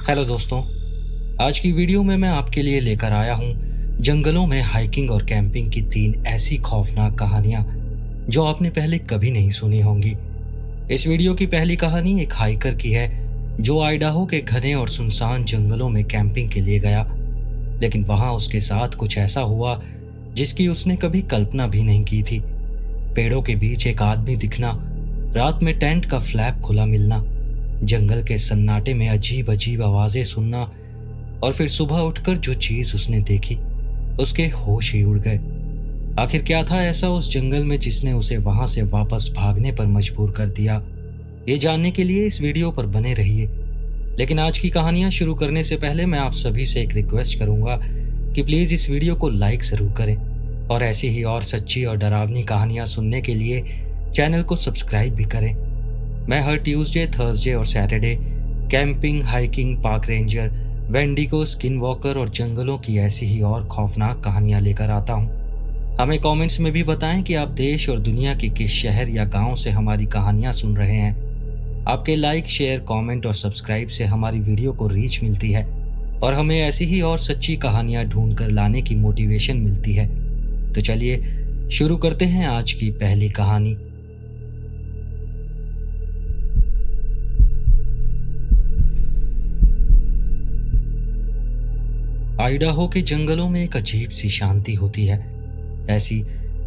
Hello दोस्तों, आज की वीडियो में मैं आपके लिए लेकर आया हूँ जंगलों में हाइकिंग और कैंपिंग की 3 ऐसी खौफनाक कहानियां जो आपने पहले कभी नहीं सुनी होंगी। इस वीडियो की पहली कहानी एक हाइकर की है जो आइडाहो के घने और सुनसान जंगलों में कैंपिंग के लिए गया, लेकिन वहां उसके साथ कुछ ऐसा हुआ जिसकी उसने कभी कल्पना भी नहीं की थी। पेड़ों के बीच एक आदमी दिखना, रात में टेंट का फ्लैप खुला मिलना, जंगल के सन्नाटे में अजीब अजीब आवाजें सुनना और फिर सुबह उठकर जो चीज उसने देखी उसके होश ही उड़ गए। आखिर क्या था ऐसा उस जंगल में जिसने उसे वहां से वापस भागने पर मजबूर कर दिया? ये जानने के लिए इस वीडियो पर बने रहिए। लेकिन आज की कहानियां शुरू करने से पहले मैं आप सभी से एक रिक्वेस्ट करूंगा कि प्लीज इस वीडियो को लाइक जरूर करें और ऐसी ही और सच्ची और डरावनी कहानियां सुनने के लिए चैनल को सब्सक्राइब भी करें। मैं हर ट्यूसडे, थर्सडे और Saturday camping, hiking, park ranger, wendigo, skin walker और जंगलों की ऐसी ही और खौफनाक कहानियां लेकर आता हूं। हमें कमेंट्स में भी बताएं कि आप देश और दुनिया के किस शहर या गांव से हमारी कहानियां सुन रहे हैं। आपके लाइक, शेयर, कमेंट और सब्सक्राइब से हमारी वीडियो को रीच मिलती है और हमें ऐसी ही और सच्ची कहानियां ढूंढ कर लाने की मोटिवेशन मिलती है। तो चलिए शुरू करते हैं आज की पहली कहानी। आइडाहो के जंगलों में एक अजीब सी शांति होती है, ऐसी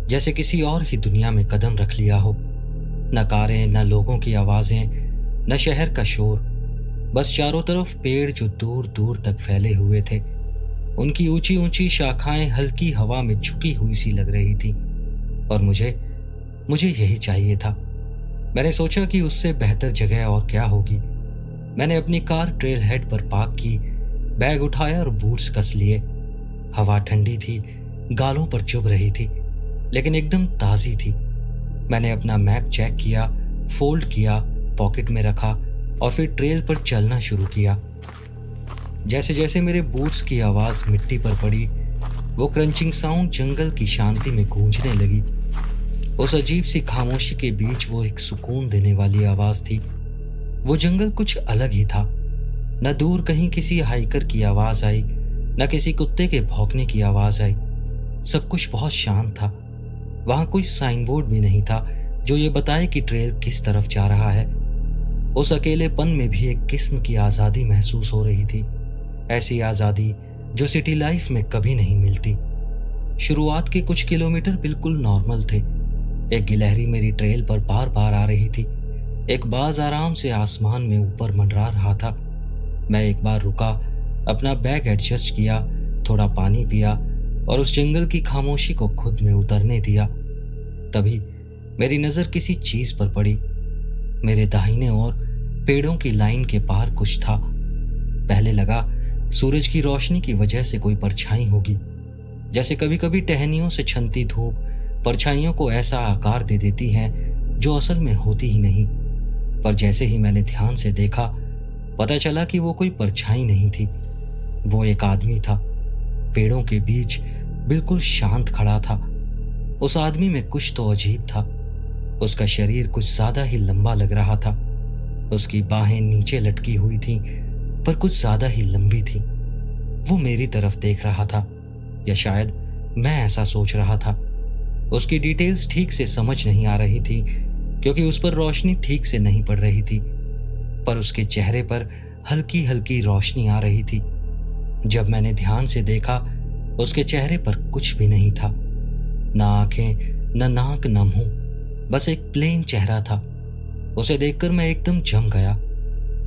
जैसे किसी और ही दुनिया में कदम रख लिया हो। न कारें, न लोगों की आवाजें, न शहर का शोर, बस चारों तरफ पेड़ जो दूर दूर तक फैले हुए थे। उनकी ऊंची ऊंची शाखाएं हल्की हवा में झुकी हुई सी लग रही थी और मुझे यही चाहिए था। मैंने सोचा कि उससे बेहतर जगह और क्या होगी। मैंने अपनी कार ट्रेल हेड पर पार्क की, बैग उठाया और बूट्स कस लिए। हवा ठंडी थी, गालों पर चुभ रही थी, लेकिन एकदम ताजी थी। मैंने अपना मैप चेक किया, फोल्ड किया, पॉकेट में रखा और फिर ट्रेल पर चलना शुरू किया। जैसे जैसे मेरे बूट्स की आवाज मिट्टी पर पड़ी, वो क्रंचिंग साउंड जंगल की शांति में गूंजने लगी। उस अजीब सी खामोशी के बीच वो एक सुकून देने वाली आवाज थी। वो जंगल कुछ अलग ही था। न दूर कहीं किसी हाइकर की आवाज आई, न किसी कुत्ते के भौंकने की आवाज आई। सब कुछ बहुत शांत था। वहां कोई साइन बोर्ड भी नहीं था जो ये बताए कि ट्रेल किस तरफ जा रहा है। उस अकेलेपन में भी एक किस्म की आजादी महसूस हो रही थी, ऐसी आजादी जो सिटी लाइफ में कभी नहीं मिलती। शुरुआत के कुछ किलोमीटर बिल्कुल नॉर्मल थे। एक गिलहरी मेरी ट्रेल पर बार बार आ रही थी। एक बाज आराम से आसमान में ऊपर मंडरा रहा था। मैं एक बार रुका, अपना बैग एडजस्ट किया, थोड़ा पानी पिया और उस जंगल की खामोशी को खुद में उतरने दिया। तभी मेरी नजर किसी चीज पर पड़ी। मेरे दाहिने ओर पेड़ों की लाइन के पार कुछ था। पहले लगा सूरज की रोशनी की वजह से कोई परछाई होगी, जैसे कभी कभी टहनियों से छनती धूप परछाइयों को ऐसा आकार दे देती है जो असल में होती ही नहीं। पर जैसे ही मैंने ध्यान से देखा, पता चला कि वो कोई परछाई नहीं थी, वो एक आदमी था। पेड़ों के बीच बिल्कुल शांत खड़ा था। उस आदमी में कुछ तो अजीब था। उसका शरीर कुछ ज्यादा ही लंबा लग रहा था। उसकी बाहें नीचे लटकी हुई थीं, पर कुछ ज्यादा ही लंबी थीं। वो मेरी तरफ देख रहा था, या शायद मैं ऐसा सोच रहा था। उसकी डिटेल्स ठीक से समझ नहीं आ रही थी क्योंकि उस पर रोशनी ठीक से नहीं पड़ रही थी, पर उसके चेहरे पर हल्की हल्की रोशनी आ रही थी। जब मैंने ध्यान से देखा, उसके चेहरे पर कुछ भी नहीं था, ना आंखें, ना नाक, ना मुंह, बस एक प्लेन चेहरा था। उसे देखकर मैं एकदम जम गया।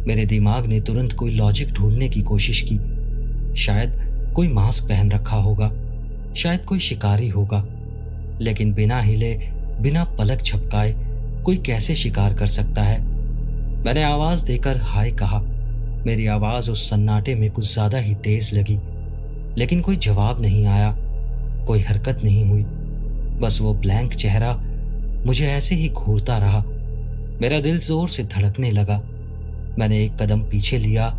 मेरे दिमाग ने तुरंत कोई लॉजिक ढूंढने की कोशिश की। शायद कोई मास्क पहन रखा होगा, शायद कोई शिकारी होगा, लेकिन बिना हिले, बिना पलक झपकाए कोई कैसे शिकार कर सकता है? मैंने आवाज देकर हाय कहा। मेरी आवाज उस सन्नाटे में कुछ ज्यादा ही तेज लगी, लेकिन कोई जवाब नहीं आया, कोई हरकत नहीं हुई। बस वो ब्लैंक चेहरा मुझे ऐसे ही घूरता रहा। मेरा दिल जोर से धड़कने लगा। मैंने एक कदम पीछे लिया।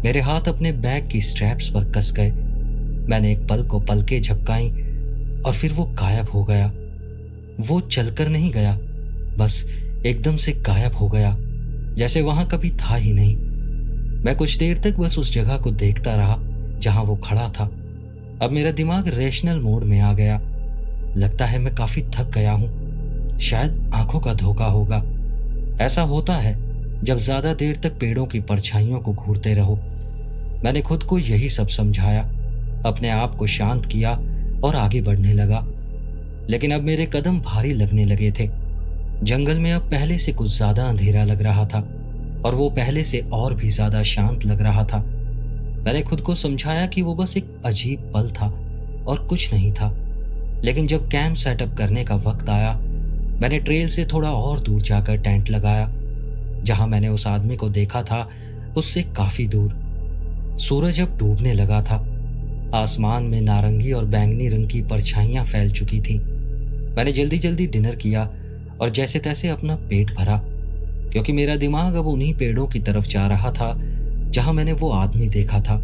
मेरे हाथ अपने बैग की स्ट्रैप्स पर कस गए। मैंने एक पल को पलकें झपकाई और फिर वो गायब हो गया। वो चलकर नहीं गया, बस एकदम से गायब हो गया, जैसे वहां कभी था ही नहीं। मैं कुछ देर तक बस उस जगह को देखता रहा जहां वो खड़ा था। अब मेरा दिमाग रैशनल मोड में आ गया। लगता है मैं काफी थक गया हूं, शायद आंखों का धोखा होगा। ऐसा होता है जब ज्यादा देर तक पेड़ों की परछाइयों को घूरते रहो। मैंने खुद को यही सब समझाया, अपने आप को शांत किया और आगे बढ़ने लगा। लेकिन अब मेरे कदम भारी लगने लगे थे। जंगल में अब पहले से कुछ ज्यादा अंधेरा लग रहा था और वो पहले से और भी ज्यादा शांत लग रहा था। मैंने खुद को समझाया कि वो बस एक अजीब पल था और कुछ नहीं था। लेकिन जब कैंप सेटअप करने का वक्त आया, मैंने ट्रेल से थोड़ा और दूर जाकर टेंट लगाया। जहां मैंने उस आदमी को देखा था उससे काफी दूर। सूरज अब डूबने लगा था। आसमान में नारंगी और बैंगनी रंग की परछाइयां फैल चुकी थीं। मैंने जल्दी जल्दी डिनर किया और जैसे तैसे अपना पेट भरा, क्योंकि मेरा दिमाग अब उन्हीं पेड़ों की तरफ जा रहा था जहां मैंने वो आदमी देखा था।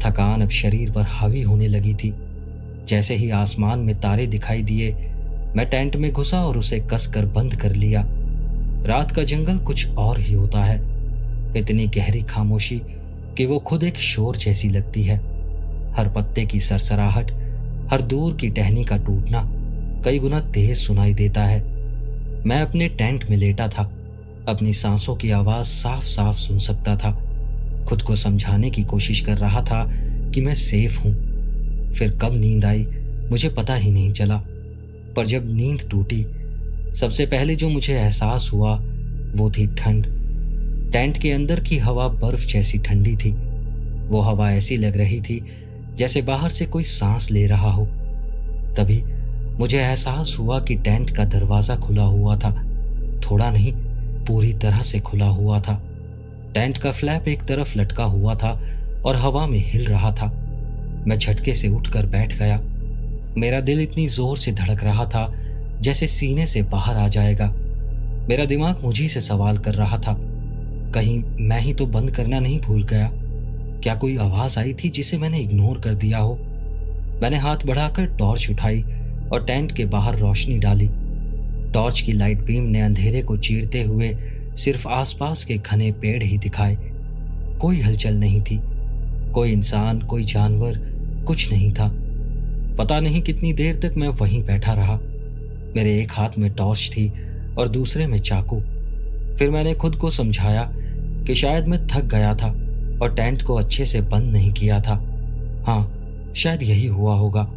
थकान अब शरीर पर हावी होने लगी थी। जैसे ही आसमान में तारे दिखाई दिए, मैं टेंट में घुसा और उसे कसकर बंद कर लिया। रात का जंगल कुछ और ही होता है, इतनी गहरी खामोशी कि वो खुद एक शोर जैसी लगती है। हर पत्ते की सरसराहट, हर दूर की टहनी का टूटना कई गुना तेज सुनाई देता है। मैं अपने टेंट में लेटा था, अपनी सांसों की आवाज साफ साफ सुन सकता था। खुद को समझाने की कोशिश कर रहा था कि मैं सेफ हूं। फिर कब नींद आई मुझे पता ही नहीं चला। पर जब नींद टूटी, सबसे पहले जो मुझे एहसास हुआ वो थी ठंड। टेंट के अंदर की हवा बर्फ जैसी ठंडी थी। वो हवा ऐसी लग रही थी जैसे बाहर से कोई सांस ले रहा हो। तभी मुझे एहसास हुआ कि टेंट का दरवाजा खुला हुआ था। थोड़ा नहीं, पूरी तरह से खुला हुआ था। टेंट का फ्लैप एक तरफ लटका हुआ था और हवा में हिल रहा था। मैं झटके से उठकर बैठ गया। मेरा दिल इतनी जोर से धड़क रहा था जैसे सीने से बाहर आ जाएगा। मेरा दिमाग मुझी से सवाल कर रहा था, कहीं मैं ही तो बंद करना नहीं भूल गया? क्या कोई आवाज आई थी जिसे मैंने इग्नोर कर दिया हो? मैंने हाथ बढ़ाकर टॉर्च उठाई और टेंट के बाहर रोशनी डाली। टॉर्च की लाइट बीम ने अंधेरे को चीरते हुए सिर्फ आसपास के घने पेड़ ही दिखाए। कोई हलचल नहीं थी, कोई इंसान, कोई जानवर, कुछ नहीं था। पता नहीं कितनी देर तक मैं वहीं बैठा रहा। मेरे एक हाथ में टॉर्च थी और दूसरे में चाकू। फिर मैंने खुद को समझाया कि शायद मैं थक गया था और टेंट को अच्छे से बंद नहीं किया था। हाँ, शायद यही हुआ होगा।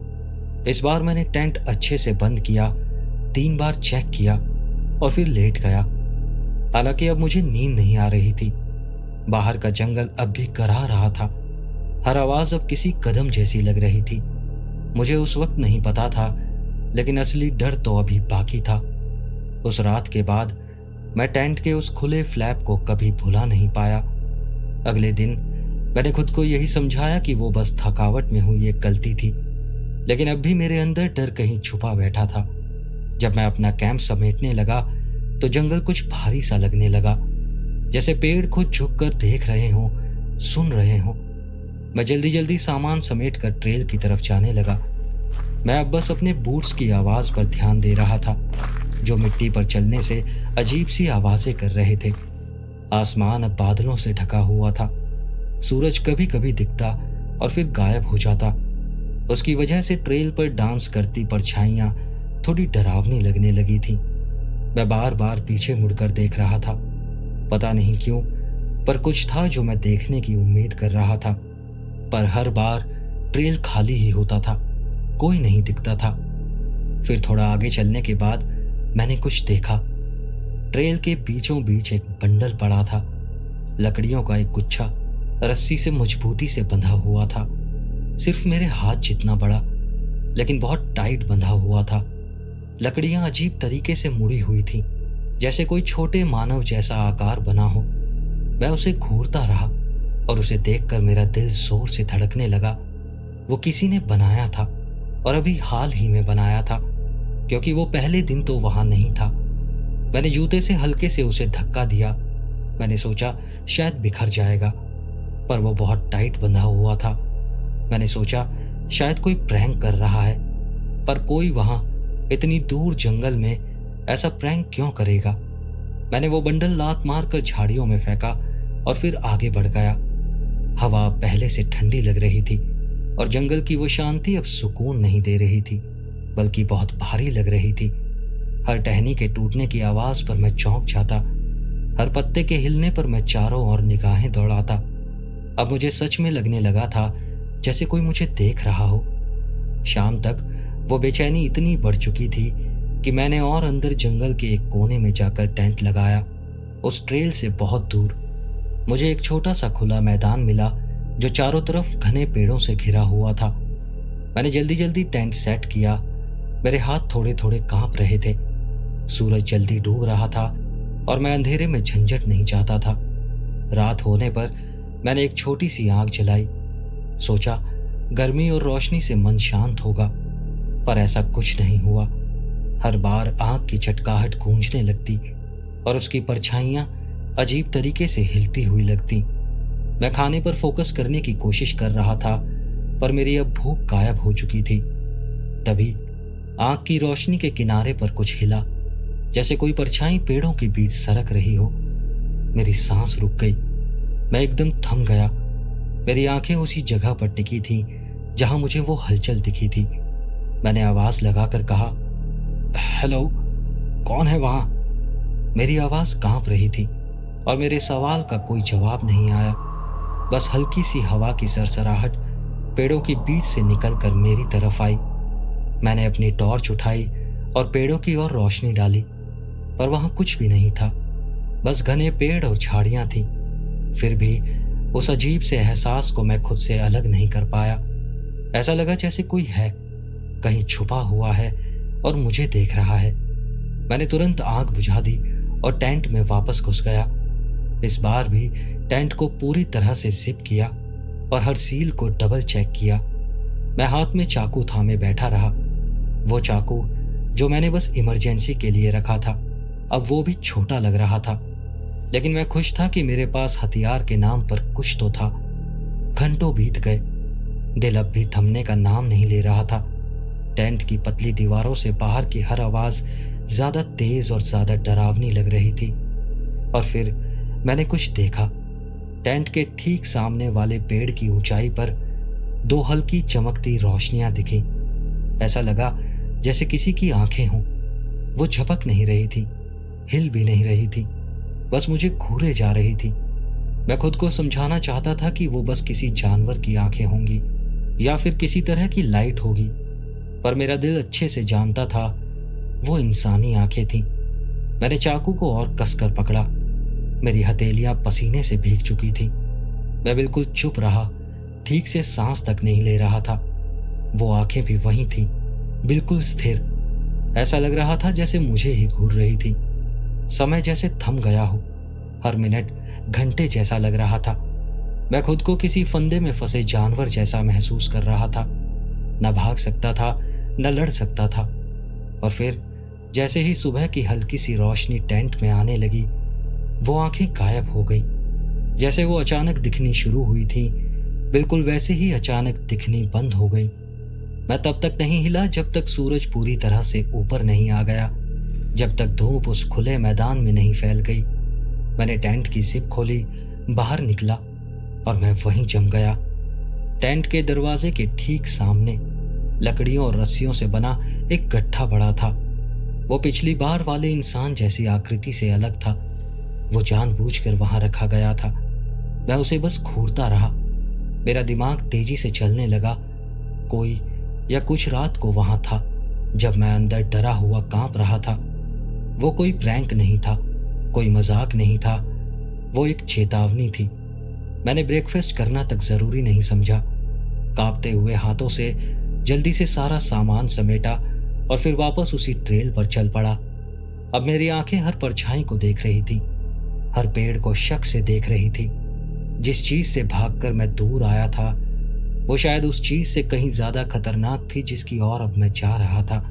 इस बार मैंने टेंट अच्छे से बंद किया, 3 बार चेक किया और फिर लेट गया। हालांकि अब मुझे नींद नहीं आ रही थी। बाहर का जंगल अब भी कराह रहा था। हर आवाज अब किसी कदम जैसी लग रही थी। मुझे उस वक्त नहीं पता था, लेकिन असली डर तो अभी बाकी था। उस रात के बाद मैं टेंट के उस खुले फ्लैप को कभी भुला नहीं पाया। अगले दिन मैंने खुद को यही समझाया कि वो बस थकावट में हुई एक गलती थी। लेकिन अब भी मेरे अंदर डर कहीं छुपा बैठा था। जब मैं अपना कैंप समेटने लगा तो जंगल कुछ भारी सा लगने लगा, जैसे पेड़ खुद झुककर देख रहे हों, सुन रहे हों। मैं जल्दी जल्दी सामान समेट कर ट्रेल की तरफ जाने लगा। मैं अब बस अपने बूट्स की आवाज पर ध्यान दे रहा था, जो मिट्टी पर चलने से अजीब सी आवाजें कर रहे थे। आसमान अब बादलों से ढका हुआ था। सूरज कभी कभी दिखता और फिर गायब हो जाता। उसकी वजह से ट्रेल पर डांस करती परछाइयां थोड़ी डरावनी लगने लगी थीं। मैं बार बार पीछे मुड़कर देख रहा था। पता नहीं क्यों, पर कुछ था जो मैं देखने की उम्मीद कर रहा था। पर हर बार ट्रेल खाली ही होता था, कोई नहीं दिखता था। फिर थोड़ा आगे चलने के बाद मैंने कुछ देखा। ट्रेल के बीचों बीच एक बंडल पड़ा था। लकड़ियों का एक गुच्छा रस्सी से मजबूती से बंधा हुआ था, सिर्फ मेरे हाथ जितना बड़ा, लेकिन बहुत टाइट बंधा हुआ था। लकड़ियां अजीब तरीके से मुड़ी हुई थीं, जैसे कोई छोटे मानव जैसा आकार बना हो। मैं उसे घूरता रहा और उसे देखकर मेरा दिल जोर से धड़कने लगा। वो किसी ने बनाया था और अभी हाल ही में बनाया था, क्योंकि वो पहले दिन तो वहां नहीं था। मैंने जूते से हल्के से उसे धक्का दिया। मैंने सोचा शायद बिखर जाएगा, पर वो बहुत टाइट बंधा हुआ था। मैंने सोचा शायद कोई प्रैंक कर रहा है, पर कोई वहां इतनी दूर जंगल में ऐसा प्रैंक क्यों करेगा। मैंने वो बंडल लात मारकर झाड़ियों में फेंका और फिर आगे बढ़ गया। हवा पहले से ठंडी लग रही थी और जंगल की वो शांति अब सुकून नहीं दे रही थी, बल्कि बहुत भारी लग रही थी। हर टहनी के टूटने की आवाज पर मैं चौंक जाता, हर पत्ते के हिलने पर मैं चारों ओर निगाहें दौड़ाता। अब मुझे सच में लगने लगा था जैसे कोई मुझे देख रहा हो। शाम तक वो बेचैनी इतनी बढ़ चुकी थी कि मैंने और अंदर जंगल के एक कोने में जाकर टेंट लगाया। उस ट्रेल से बहुत दूर मुझे एक छोटा सा खुला मैदान मिला जो चारों तरफ घने पेड़ों से घिरा हुआ था। मैंने जल्दी जल्दी टेंट सेट किया। मेरे हाथ थोड़े थोड़े कांप रहे थे। सूरज जल्दी डूब रहा था और मैं अंधेरे में झंझट नहीं चाहता था। रात होने पर मैंने एक छोटी सी आग जलाई। सोचा गर्मी और रोशनी से मन शांत होगा, पर ऐसा कुछ नहीं हुआ। हर बार आग की चटकाहट गूंजने लगती और उसकी परछाइयां अजीब तरीके से हिलती हुई लगती। मैं खाने पर फोकस करने की कोशिश कर रहा था, पर मेरी अब भूख गायब हो चुकी थी। तभी आग की रोशनी के किनारे पर कुछ हिला, जैसे कोई परछाई पेड़ों के बीच सरक रही हो। मेरी सांस रुक गई। मैं एकदम थम गया। मेरी आंखें उसी जगह पर टिकी थी जहां मुझे वो हलचल दिखी थी। मैंने आवाज लगाकर कहा, हेलो, कौन है वहां? मेरी आवाज कांप रही थी और मेरे सवाल का कोई जवाब नहीं आया। बस हल्की सी हवा की सरसराहट पेड़ों के बीच से निकलकर मेरी तरफ आई। मैंने अपनी टॉर्च उठाई और पेड़ों की ओर रोशनी डाली, पर वहां कुछ भी नहीं था, बस घने पेड़ और झाड़ियां थी। फिर भी उस अजीब से एहसास को मैं खुद से अलग नहीं कर पाया। ऐसा लगा जैसे कोई है, कहीं छुपा हुआ है और मुझे देख रहा है। मैंने तुरंत आग बुझा दी और टेंट में वापस घुस गया। इस बार भी टेंट को पूरी तरह से जिप किया और हर सील को डबल चेक किया। मैं हाथ में चाकू थामे बैठा रहा। वो चाकू जो मैंने बस इमरजेंसी के लिए रखा था, अब वो भी छोटा लग रहा था, लेकिन मैं खुश था कि मेरे पास हथियार के नाम पर कुछ तो था। घंटों बीत गए, दिल अब भी थमने का नाम नहीं ले रहा था। टेंट की पतली दीवारों से बाहर की हर आवाज ज्यादा तेज और ज्यादा डरावनी लग रही थी। और फिर मैंने कुछ देखा। टेंट के ठीक सामने वाले पेड़ की ऊंचाई पर दो हल्की चमकती रोशनियां दिखी। ऐसा लगा जैसे किसी की आंखें हों। वो झपक नहीं रही थी, हिल भी नहीं रही थी, बस मुझे घूरे जा रही थी। मैं खुद को समझाना चाहता था कि वो बस किसी जानवर की आंखें होंगी या फिर किसी तरह की लाइट होगी, पर मेरा दिल अच्छे से जानता था वो इंसानी आंखें थीं। मैंने चाकू को और कसकर पकड़ा। मेरी हथेलियां पसीने से भीग चुकी थी। मैं बिल्कुल चुप रहा, ठीक से सांस तक नहीं ले रहा था। वो आंखें भी वहीं थीं, बिल्कुल स्थिर। ऐसा लग रहा था जैसे मुझे ही घूर रही थी। समय जैसे थम गया हो, हर मिनट घंटे जैसा लग रहा था। मैं खुद को किसी फंदे में फंसे जानवर जैसा महसूस कर रहा था। न भाग सकता था, न लड़ सकता था। और फिर जैसे ही सुबह की हल्की सी रोशनी टेंट में आने लगी, वो आंखें गायब हो गई। जैसे वो अचानक दिखनी शुरू हुई थी, बिल्कुल वैसे ही अचानक दिखनी बंद हो गई। मैं तब तक नहीं हिला जब तक सूरज पूरी तरह से ऊपर नहीं आ गया, जब तक धूप उस खुले मैदान में नहीं फैल गई। मैंने टेंट की जिप खोली, बाहर निकला और मैं वहीं जम गया। टेंट के दरवाजे के ठीक सामने लकड़ियों और रस्सियों से बना एक गड्ढा पड़ा था। वो पिछली बार वाले इंसान जैसी आकृति से अलग था। वो जानबूझकर वहां रखा गया था। मैं उसे बस घूरता रहा। मेरा दिमाग तेजी से चलने लगा। कोई या कुछ रात को वहां था जब मैं अंदर डरा हुआ कांप रहा था। वो कोई प्रैंक नहीं था, कोई मजाक नहीं था, वो एक चेतावनी थी। मैंने ब्रेकफास्ट करना तक जरूरी नहीं समझा। कांपते हुए हाथों से जल्दी से सारा सामान समेटा और फिर वापस उसी ट्रेल पर चल पड़ा। अब मेरी आंखें हर परछाई को देख रही थी, हर पेड़ को शक से देख रही थी। जिस चीज से भागकर मैं दूर आया था, वो शायद उस चीज से कहीं ज्यादा खतरनाक थी जिसकी ओर अब मैं जा रहा था।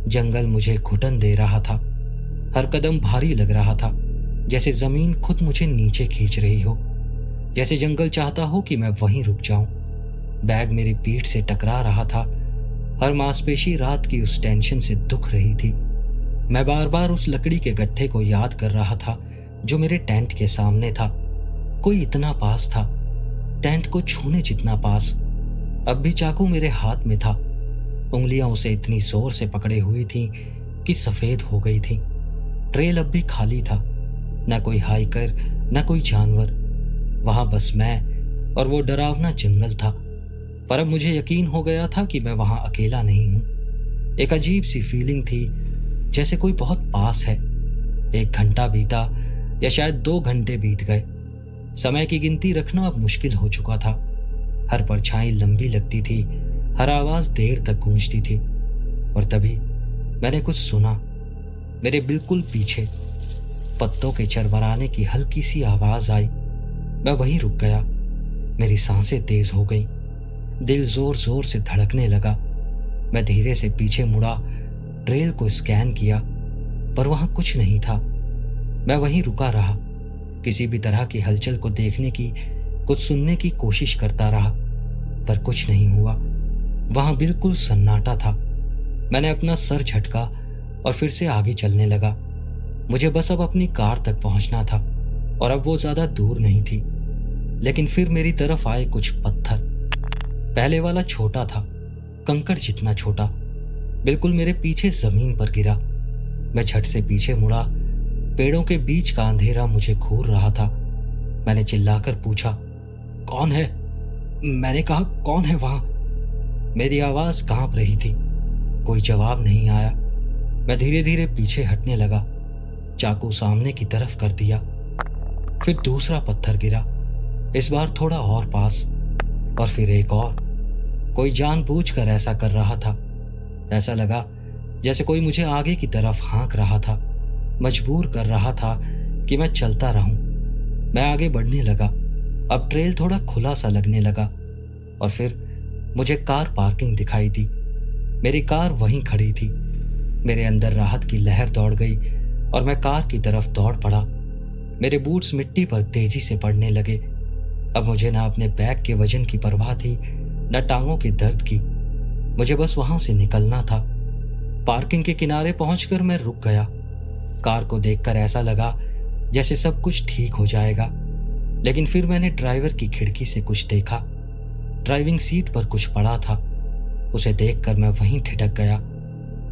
जंगल मुझे घुटन दे रहा था। हर कदम भारी लग रहा था, जैसे जमीन खुद मुझे नीचे खींच रही हो, जैसे जंगल चाहता हो कि मैं वहीं रुक जाऊं। बैग मेरी पीठ से टकरा रहा था। हर मांसपेशी रात की उस टेंशन से दुख रही थी। मैं बार बार उस लकड़ी के गट्ठे को याद कर रहा था जो मेरे टेंट के सामने था। कोई इतना पास था, टेंट को छूने जितना पास। अब भी चाकू मेरे हाथ में था। उंगलियां उसे इतनी जोर से पकड़े हुई थीं कि सफेद हो गई थीं। ट्रेल अब भी खाली था, न कोई हाइकर न कोई जानवर। वहां बस मैं और वो डरावना जंगल था। पर अब मुझे यकीन हो गया था कि मैं वहां अकेला नहीं हूं। एक अजीब सी फीलिंग थी, जैसे कोई बहुत पास है। 1 घंटा बीता या शायद 2 घंटे बीत गए। समय की गिनती रखना अब मुश्किल हो चुका था। हर परछाई लंबी लगती थी, हर आवाज देर तक गूंजती थी। और तभी मैंने कुछ सुना। मेरे बिल्कुल पीछे पत्तों के चरमराने की हल्की सी आवाज आई। मैं वहीं रुक गया। मेरी सांसें तेज हो गईं, दिल जोर जोर से धड़कने लगा। मैं धीरे से पीछे मुड़ा, ट्रेल को स्कैन किया, पर वहां कुछ नहीं था। मैं वहीं रुका रहा, किसी भी तरह की हलचल को देखने की, कुछ सुनने की कोशिश करता रहा, पर कुछ नहीं हुआ। वहां बिल्कुल सन्नाटा था। मैंने अपना सर झटका और फिर से आगे चलने लगा। मुझे बस अब अपनी कार तक पहुंचना था और अब वो ज्यादा दूर नहीं थी। लेकिन फिर मेरी तरफ आए कुछ पत्थर। पहले वाला छोटा था, कंकड़ जितना छोटा, बिल्कुल मेरे पीछे जमीन पर गिरा। मैं झट से पीछे मुड़ा। पेड़ों के बीच का अंधेरा मुझे घूर रहा था। मैंने चिल्लाकर पूछा, कौन है? मैंने कहा, कौन है वहां? मेरी आवाज कांप रही थी। कोई जवाब नहीं आया। मैं धीरे धीरे पीछे हटने लगा, चाकू सामने की तरफ कर दिया। फिर दूसरा पत्थर गिरा, इस बार थोड़ा और पास, और फिर एक और। कोई जानबूझकर ऐसा कर रहा था। ऐसा लगा जैसे कोई मुझे आगे की तरफ हाँक रहा था, मजबूर कर रहा था कि मैं चलता रहूं। मैं आगे बढ़ने लगा। अब ट्रेल थोड़ा खुला सा लगने लगा और फिर मुझे कार पार्किंग दिखाई दी। मेरी कार वहीं खड़ी थी। मेरे अंदर राहत की लहर दौड़ गई और मैं कार की तरफ दौड़ पड़ा। मेरे बूट्स मिट्टी पर तेजी से पड़ने लगे। अब मुझे ना अपने बैग के वजन की परवाह थी, न टांगों के दर्द की। मुझे बस वहां से निकलना था। पार्किंग के किनारे पहुंचकर मैं रुक गया। कार को देखकर ऐसा लगा जैसे सब कुछ ठीक हो जाएगा। लेकिन फिर मैंने ड्राइवर की खिड़की से कुछ देखा। ड्राइविंग सीट पर कुछ पड़ा था। उसे देखकर मैं वहीं ठिठक गया।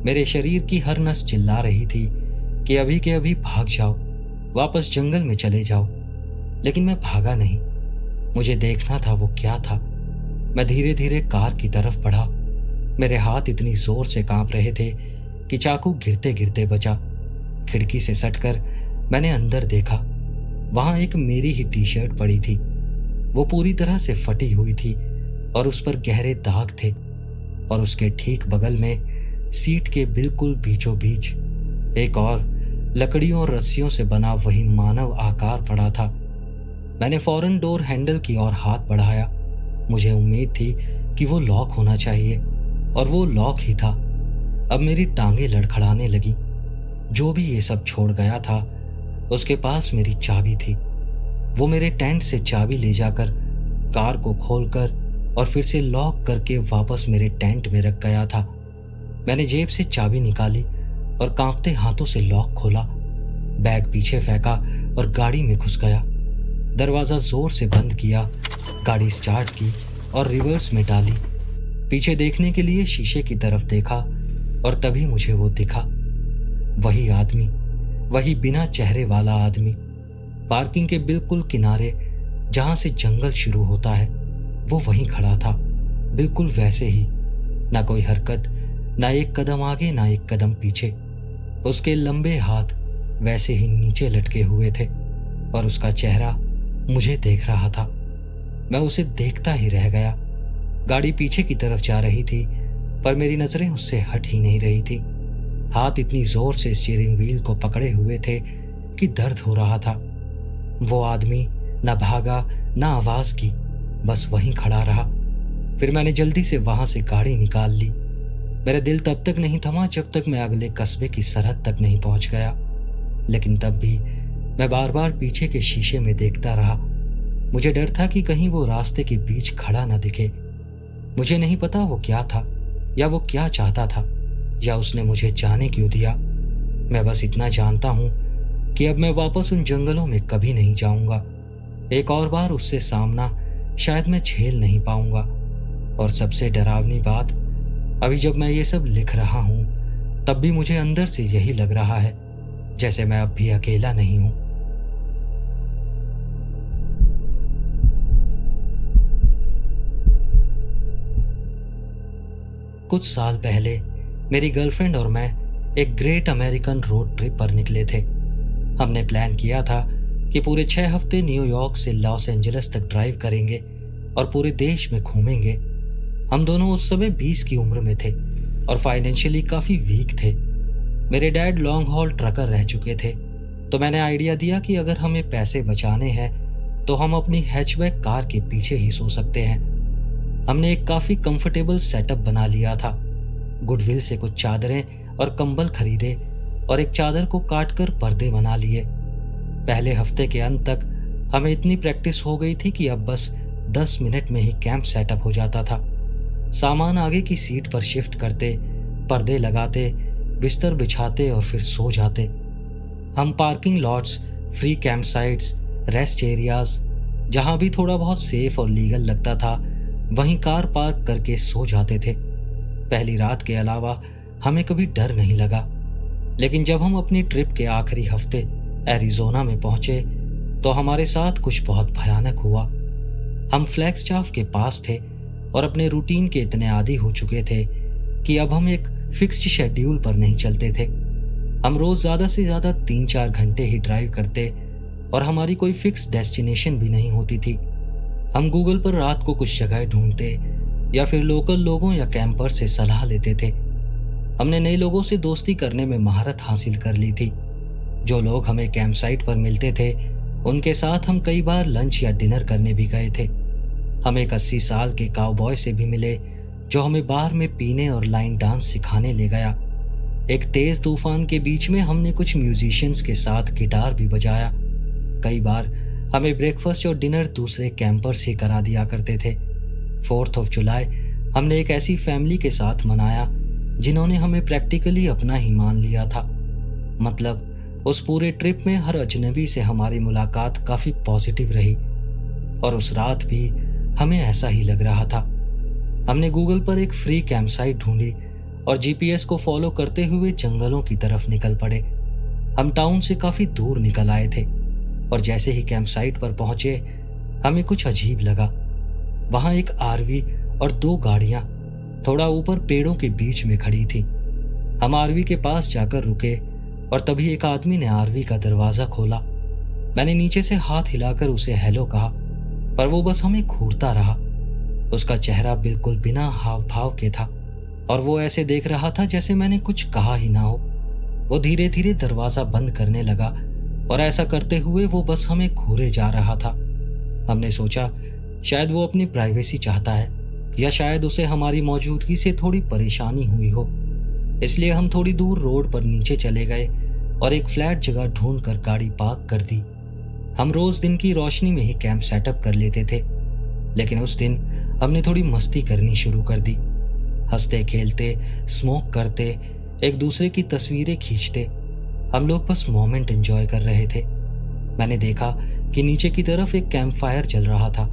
मेरे शरीर की हर नस चिल्ला रही थी कि अभी के अभी भाग जाओ, वापस जंगल में चले जाओ। लेकिन मैं भागा नहीं। मुझे देखना था वो क्या था। मैं धीरे धीरे कार की तरफ बढ़ा। मेरे हाथ इतनी जोर से कांप रहे थे कि चाकू गिरते गिरते बचा। खिड़की से सटकर मैंने अंदर देखा। वहां एक मेरी ही टी शर्ट पड़ी थी। वो पूरी तरह से फटी हुई थी और उस पर गहरे दाग थे। और उसके ठीक बगल में सीट के बिल्कुल बीचों बीच एक और लकड़ियों और रस्सियों से बना वही मानव आकार पड़ा था। मैंने फौरन डोर हैंडल की ओर हाथ बढ़ाया। मुझे उम्मीद थी कि वो लॉक होना चाहिए, और वो लॉक ही था। अब मेरी टांगें लड़खड़ाने लगी। जो भी ये सब छोड़ गया था, उसके पास मेरी चाबी थी। वो मेरे टेंट से चाबी ले जाकर कार को खोलकर और फिर से लॉक करके वापस मेरे टेंट में रख गया था। मैंने जेब से चाबी निकाली और कांपते हाथों से लॉक खोला, बैग पीछे फेंका और गाड़ी में घुस गया। दरवाजा जोर से बंद किया, गाड़ी स्टार्ट की और रिवर्स में डाली। पीछे देखने के लिए शीशे की तरफ देखा और तभी मुझे वो दिखा। वही आदमी, वही बिना चेहरे वाला आदमी, पार्किंग के बिल्कुल किनारे जहां से जंगल शुरू होता है, वो वहीं खड़ा था, बिल्कुल वैसे ही। ना कोई हरकत, ना एक कदम आगे ना एक कदम पीछे। उसके लंबे हाथ वैसे ही नीचे लटके हुए थे और उसका चेहरा मुझे देख रहा था। मैं उसे देखता ही रह गया। गाड़ी पीछे की तरफ जा रही थी, पर मेरी नजरें उससे हट ही नहीं रही थी। हाथ इतनी जोर से स्टीयरिंग व्हील को पकड़े हुए थे कि दर्द हो रहा था। वो आदमी ना भागा ना आवाज की, बस वहीं खड़ा रहा। फिर मैंने जल्दी से वहां से गाड़ी निकाल ली। मेरा दिल तब तक नहीं थमा जब तक मैं अगले कस्बे की सरहद तक नहीं पहुंच गया। लेकिन तब भी मैं बार बार पीछे के शीशे में देखता रहा। मुझे डर था कि कहीं वो रास्ते के बीच खड़ा न दिखे। मुझे नहीं पता वो क्या था, या वो क्या चाहता था, या उसने मुझे जाने क्यों दिया। मैं बस इतना जानता हूं कि अब मैं वापस उन जंगलों में कभी नहीं जाऊंगा। एक और बार उससे सामना शायद मैं झेल नहीं पाऊंगा। और सबसे डरावनी बात, अभी जब मैं ये सब लिख रहा हूं तब भी मुझे अंदर से यही लग रहा है जैसे मैं अब भी अकेला नहीं हूं। कुछ साल पहले मेरी गर्लफ्रेंड और मैं एक ग्रेट अमेरिकन रोड ट्रिप पर निकले थे। हमने प्लान किया था कि पूरे 6 हफ्ते न्यूयॉर्क से लॉस एंजलिस तक ड्राइव करेंगे और पूरे देश में घूमेंगे। हम दोनों उस समय 20 की उम्र में थे और फाइनेंशियली काफी वीक थे। मेरे डैड लॉन्ग हॉल ट्रकर रह चुके थे, तो मैंने आइडिया दिया कि अगर हमें पैसे बचाने हैं तो हम अपनी हैचबैक कार के पीछे ही सो सकते हैं। हमने एक काफी कंफर्टेबल सेटअप बना लिया था। गुडविल से कुछ चादरें और कंबल खरीदे और एक चादर को काटकर पर्दे बना लिए। पहले हफ्ते के अंत तक हमें इतनी प्रैक्टिस हो गई थी कि अब बस 10 मिनट में ही कैंप सेटअप हो जाता था। सामान आगे की सीट पर शिफ्ट करते, पर्दे लगाते, बिस्तर बिछाते और फिर सो जाते। हम parking lots, free camp sites, rest areas, जहां भी थोड़ा बहुत सेफ और लीगल लगता था वहीं कार पार्क करके सो जाते थे। पहली रात के अलावा हमें कभी डर नहीं लगा। लेकिन जब हम अपनी ट्रिप के आखिरी हफ्ते एरिजोना में पहुंचे तो हमारे साथ कुछ बहुत भयानक हुआ। हम फ्लैगस्टाफ के पास थे और अपने रूटीन के इतने आदी हो चुके थे कि अब हम एक फिक्स्ड शेड्यूल पर नहीं चलते थे। हम रोज ज्यादा से ज्यादा 3-4 घंटे ही ड्राइव करते और हमारी कोई फिक्स डेस्टिनेशन भी नहीं होती थी। हम गूगल पर रात को कुछ जगह ढूंढते या फिर लोकल लोगों या कैंपर से सलाह लेते थे। हमने नए लोगों से दोस्ती करने में महारत हासिल कर ली थी। जो लोग हमें कैंप साइट पर मिलते थे उनके साथ हम कई बार लंच या डिनर करने भी गए थे। हम एक 80 साल के काउबॉय से भी मिले जो हमें बार में पीने और लाइन डांस सिखाने ले गया। एक तेज तूफान के बीच में हमने कुछ म्यूजिशियंस के साथ गिटार भी बजाया। कई बार हमें ब्रेकफास्ट और डिनर दूसरे कैंपर्स ही करा दिया करते थे। 4th ऑफ जुलाई हमने एक ऐसी फैमिली के साथ मनाया जिन्होंने हमें प्रैक्टिकली अपना ही मान लिया था। मतलब उस पूरे ट्रिप में हर अजनबी से हमारी मुलाकात काफी पॉजिटिव रही और उस रात भी हमें ऐसा ही लग रहा था। हमने गूगल पर एक फ्री कैंप साइट ढूंढी और जीपीएस को फॉलो करते हुए जंगलों की तरफ निकल पड़े। हम टाउन से काफी दूर निकल आए थे और जैसे ही कैंप साइट पर पहुंचे हमें कुछ अजीब लगा। वहां एक आरवी और 2 गाड़ियां थोड़ा ऊपर पेड़ों के बीच में खड़ी थी। हम आरवी के पास जाकर रुके और तभी एक आदमी ने आरवी का दरवाजा खोला। मैंने नीचे से हाथ हिलाकर उसे हेलो कहा, पर वो बस हमें घूरता रहा। उसका चेहरा बिल्कुल बिना हाव भाव के था और वो ऐसे देख रहा था जैसे मैंने कुछ कहा ही ना हो। वो धीरे धीरे दरवाजा बंद करने लगा और ऐसा करते हुए वो बस हमें घूरे जा रहा था। हमने सोचा शायद वो अपनी प्राइवेसी चाहता है या शायद उसे हमारी मौजूदगी से थोड़ी परेशानी हुई हो, इसलिए हम थोड़ी दूर रोड पर नीचे चले गए और एक फ्लैट जगह ढूंढकर गाड़ी पार्क कर दी। हम रोज दिन की रोशनी में ही कैंप सेटअप कर लेते थे, लेकिन उस दिन हमने थोड़ी मस्ती करनी शुरू कर दी। हंसते खेलते, स्मोक करते, एक दूसरे की तस्वीरें खींचते हम लोग बस मोमेंट एंजॉय कर रहे थे। मैंने देखा कि नीचे की तरफ एक कैंप फायर जल रहा था,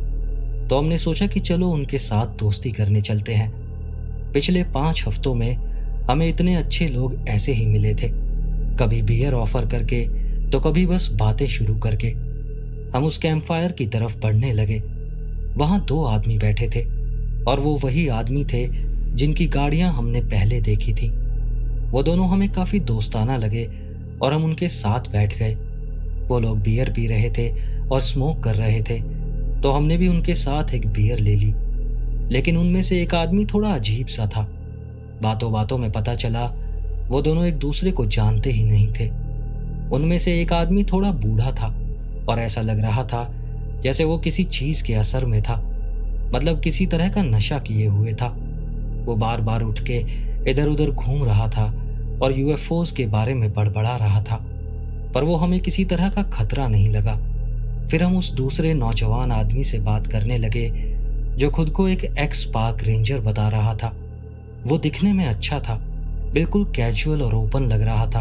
तो हमने सोचा कि चलो उनके साथ दोस्ती करने चलते हैं। पिछले 5 हफ्तों में हमें इतने अच्छे लोग ऐसे ही मिले थे, कभी बियर ऑफर करके तो कभी बस बातें शुरू करके। हम उस कैंप फायर की तरफ बढ़ने लगे। वहां 2 आदमी बैठे थे और वो वही आदमी थे जिनकी गाड़ियां हमने पहले देखी थी। वो दोनों हमें काफी दोस्ताना लगे और हम उनके साथ बैठ गए। वो लोग बियर पी रहे थे और स्मोक कर रहे थे, तो हमने भी उनके साथ एक बियर ले ली। लेकिन उनमें से एक आदमी थोड़ा अजीब सा था। बातों बातों में पता चला वो दोनों एक दूसरे को जानते ही नहीं थे। उनमें से एक आदमी थोड़ा बूढ़ा था और ऐसा लग रहा था जैसे वो किसी चीज के असर में था, मतलब किसी तरह का नशा किए हुए था। वो बार बार उठ के इधर उधर घूम रहा था और यूएफओज के बारे में बड़बड़ा रहा था, पर वो हमें किसी तरह का खतरा नहीं लगा। फिर हम उस दूसरे नौजवान आदमी से बात करने लगे जो खुद को एक एक्स पार्क रेंजर बता रहा था। वो दिखने में अच्छा था, बिल्कुल कैजुअल और ओपन लग रहा था।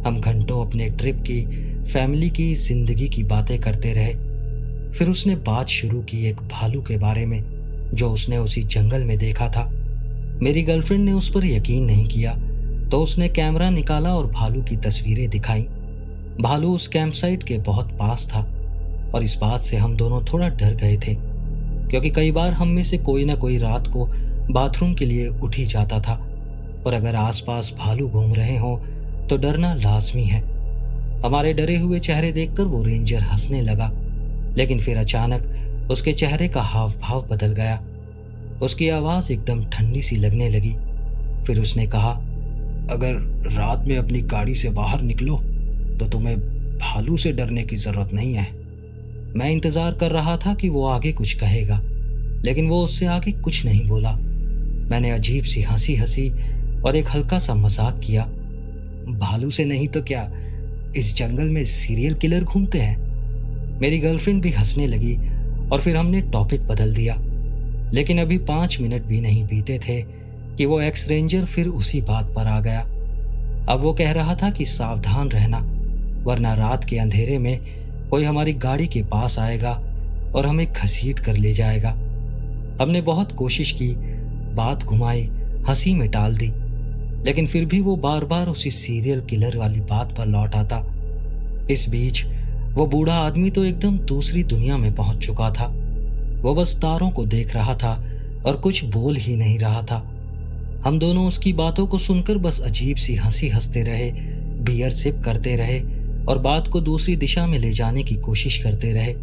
हम घंटों अपने ट्रिप की, फैमिली की, जिंदगी की बातें करते रहे। फिर उसने बात शुरू की एक भालू के बारे में जो उसने उसी जंगल में देखा था। मेरी गर्लफ्रेंड ने उस पर यकीन नहीं किया तो उसने कैमरा निकाला और भालू की तस्वीरें दिखाई। भालू उस कैंप साइट के बहुत पास था और इस बात से हम दोनों थोड़ा डर गए थे क्योंकि कई बार हम में से कोई ना कोई रात को बाथरूम के लिए उठ ही जाता था और अगर आसपास भालू घूम रहे हों तो डरना लाजमी है। हमारे डरे हुए चेहरे देखकर वो रेंजर हंसने लगा, लेकिन फिर अचानक उसके चेहरे का हाव भाव बदल गया। उसकी आवाज एकदम ठंडी सी लगने लगी। फिर उसने कहा, अगर रात में अपनी गाड़ी से बाहर निकलो तो तुम्हें भालू से डरने की जरूरत नहीं है। मैं इंतजार कर रहा था कि वो आगे कुछ कहेगा, लेकिन वो उससे आगे कुछ नहीं बोला। मैंने अजीब सी हंसी हंसी और एक हल्का सा मजाक किया, भालू से नहीं तो क्या इस जंगल में सीरियल किलर घूमते हैं। मेरी गर्लफ्रेंड भी हंसने लगी और फिर हमने टॉपिक बदल दिया। लेकिन अभी 5 मिनट भी नहीं बीते थे कि वो एक्स रेंजर फिर उसी बात पर आ गया। अब वो कह रहा था कि सावधान रहना, वरना रात के अंधेरे में कोई हमारी गाड़ी के पास आएगा और हमें घसीट कर ले जाएगा। हमने बहुत कोशिश की, बात घुमाई, हंसी में टाल दी, लेकिन फिर भी वो बार बार उसी सीरियल किलर वाली बात पर लौट आता। इस बीच वो बूढ़ा आदमी तो एकदम दूसरी दुनिया में पहुंच चुका था। वो बस तारों को देख रहा था और कुछ बोल ही नहीं रहा था। हम दोनों उसकी बातों को सुनकर बस अजीब सी हंसी हंसते रहे, बियर सिप करते रहे और बात को दूसरी दिशा में ले जाने की कोशिश करते रहे।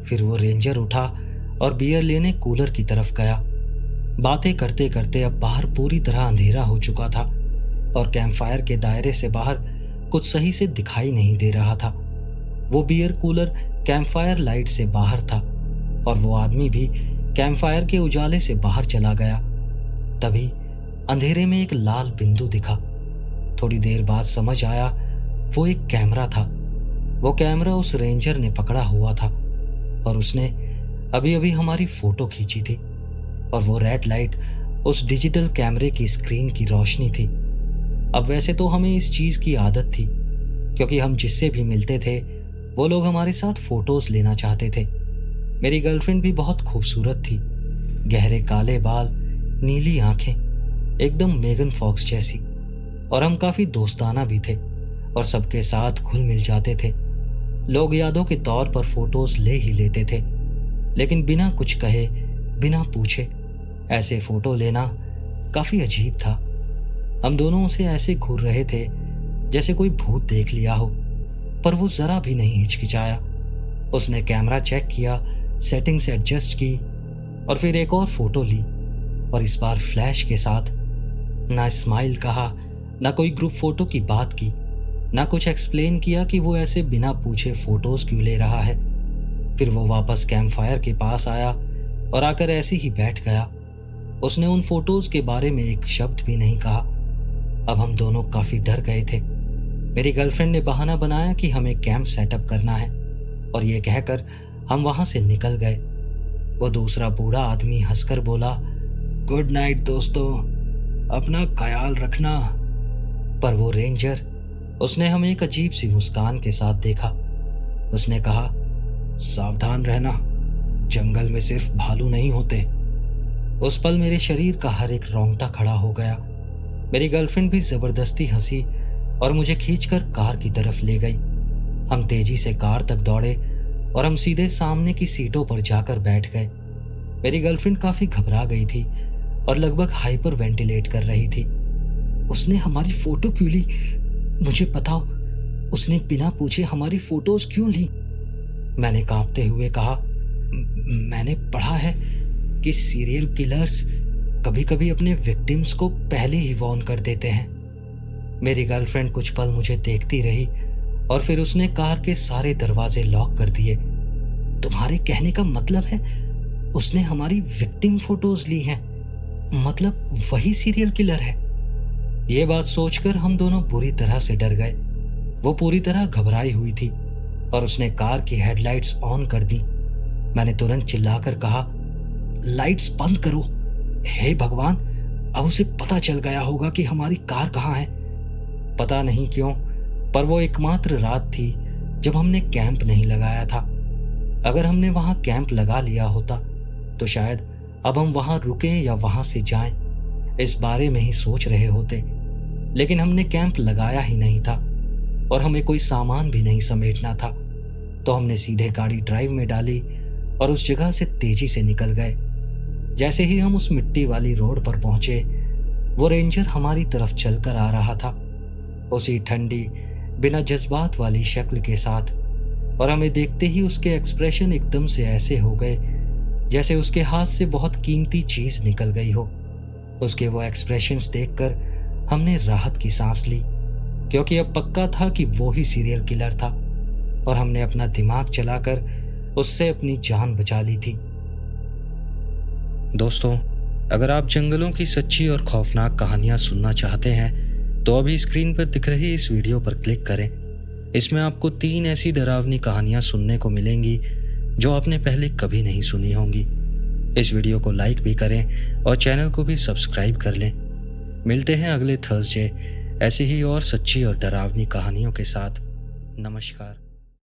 फिर वो रेंजर उठा और बियर लेने कूलर की तरफ गया। बातें करते करते अब बाहर पूरी तरह अंधेरा हो चुका था और कैंपफायर के दायरे से बाहर कुछ सही से दिखाई नहीं दे रहा था। वो बियर कूलर कैंपफायर लाइट से बाहर था और वो आदमी भी कैंपफायर के उजाले से बाहर चला गया। तभी अंधेरे में एक लाल बिंदु दिखा। थोड़ी देर बाद समझ आया वो एक कैमरा था। वो कैमरा उस रेंजर ने पकड़ा हुआ था और उसने अभी अभी हमारी फोटो खींची थी और वो रेड लाइट उस डिजिटल कैमरे की स्क्रीन की रोशनी थी। अब वैसे तो हमें इस चीज की आदत थी क्योंकि हम जिससे भी मिलते थे वो लोग हमारे साथ फोटोज लेना चाहते थे। मेरी गर्लफ्रेंड भी बहुत खूबसूरत थी, गहरे काले बाल, नीली आंखें, एकदम मेगन फॉक्स जैसी, और हम काफी दोस्ताना भी थे और सबके साथ घुल मिल जाते थे। लोग यादों के तौर पर फोटोज ले ही लेते थे, लेकिन बिना कुछ कहे, बिना पूछे ऐसे फोटो लेना काफी अजीब था। हम दोनों उसे ऐसे घूर रहे थे जैसे कोई भूत देख लिया हो, पर वो जरा भी नहीं हिचकिचाया। उसने कैमरा चेक किया, सेटिंग्स एडजस्ट की और फिर एक और फोटो ली, और इस बार फ्लैश के साथ। ना स्माइल कहा, ना कोई ग्रुप फोटो की बात की, ना कुछ एक्सप्लेन किया कि वो ऐसे बिना पूछे फोटोज क्यों ले रहा है। फिर वो वापस कैंपफायर के पास आया और आकर ऐसे ही बैठ गया। उसने उन फोटोज के बारे में एक शब्द भी नहीं कहा। अब हम दोनों काफी डर गए थे। मेरी गर्लफ्रेंड ने बहाना बनाया कि हमें कैंप सेटअप करना है और ये कहकर हम वहां से निकल गए। वो दूसरा बूढ़ा आदमी हंसकर बोला, गुड नाइट दोस्तों, अपना ख्याल रखना। पर वो रेंजर, उसने हमें एक अजीब सी मुस्कान के साथ देखा। उसने कहा, सावधान रहना, जंगल में सिर्फ भालू नहीं होते। उस पल मेरे शरीर का हर एक रोंगटा खड़ा हो गया। मेरी गर्लफ्रेंड भी जबरदस्ती हंसी और मुझे खींचकर कार की तरफ ले गई। हम तेजी से कार तक दौड़े और हम सीधे सामने की सीटों पर जाकर बैठ गए। मेरी गर्लफ्रेंड काफी घबरा गई थी और लगभग हाइपर वेंटिलेट कर रही थी। उसने हमारी फोटो क्यों ली? मुझे बताओ, उसने बिना पूछे हमारी फोटोज क्यों ली? मैंने कांपते हुए कहा, मैंने पढ़ा है कि सीरियल किलर्स कभी कभी अपने विक्टिम्स को पहले ही वॉर्न कर देते हैं। मेरी गर्लफ्रेंड कुछ पल मुझे देखती रही और फिर उसने कार के सारे दरवाजे लॉक कर दिए। तुम्हारे कहने का मतलब है उसने हमारी विक्टिम फोटोज ली हैं, मतलब वही सीरियल किलर है? ये बात सोचकर हम दोनों बुरी तरह से डर गए। वो पूरी तरह घबराई हुई थी और उसने कार की हेडलाइट्स ऑन कर दी। मैंने तुरंत चिल्लाकर कहा, लाइट्स बंद करो। हे भगवान, अब उसे पता चल गया होगा कि हमारी कार कहाँ है। पता नहीं क्यों, पर वो एकमात्र रात थी जब हमने कैंप नहीं लगाया था। अगर हमने वहां कैंप लगा लिया होता तो शायद अब हम वहां रुकें या वहां से जाएं, इस बारे में ही सोच रहे होते। लेकिन हमने कैंप लगाया ही नहीं था और हमें कोई सामान भी नहीं समेटना था, तो हमने सीधे गाड़ी ड्राइव में डाली और उस जगह से तेजी से निकल गए। जैसे ही हम उस मिट्टी वाली रोड पर पहुंचे, वो रेंजर हमारी तरफ चलकर आ रहा था, उसी ठंडी बिना जज्बात वाली शक्ल के साथ। और हमें देखते ही उसके एक्सप्रेशन एकदम से ऐसे हो गए जैसे उसके हाथ से बहुत कीमती चीज निकल गई हो। उसके वो एक्सप्रेशंस देखकर हमने राहत की सांस ली, क्योंकि अब पक्का था कि वो ही सीरियल किलर था और हमने अपना दिमाग चलाकर उससे अपनी जान बचा ली थी। दोस्तों, अगर आप जंगलों की सच्ची और खौफनाक कहानियां सुनना चाहते हैं तो अभी स्क्रीन पर दिख रही इस वीडियो पर क्लिक करें। इसमें आपको 3 ऐसी डरावनी कहानियां सुनने को मिलेंगी जो आपने पहले कभी नहीं सुनी होंगी। इस वीडियो को लाइक भी करें और चैनल को भी सब्सक्राइब कर लें। मिलते हैं अगले थर्सडे ऐसी ही और सच्ची और डरावनी कहानियों के साथ। नमस्कार।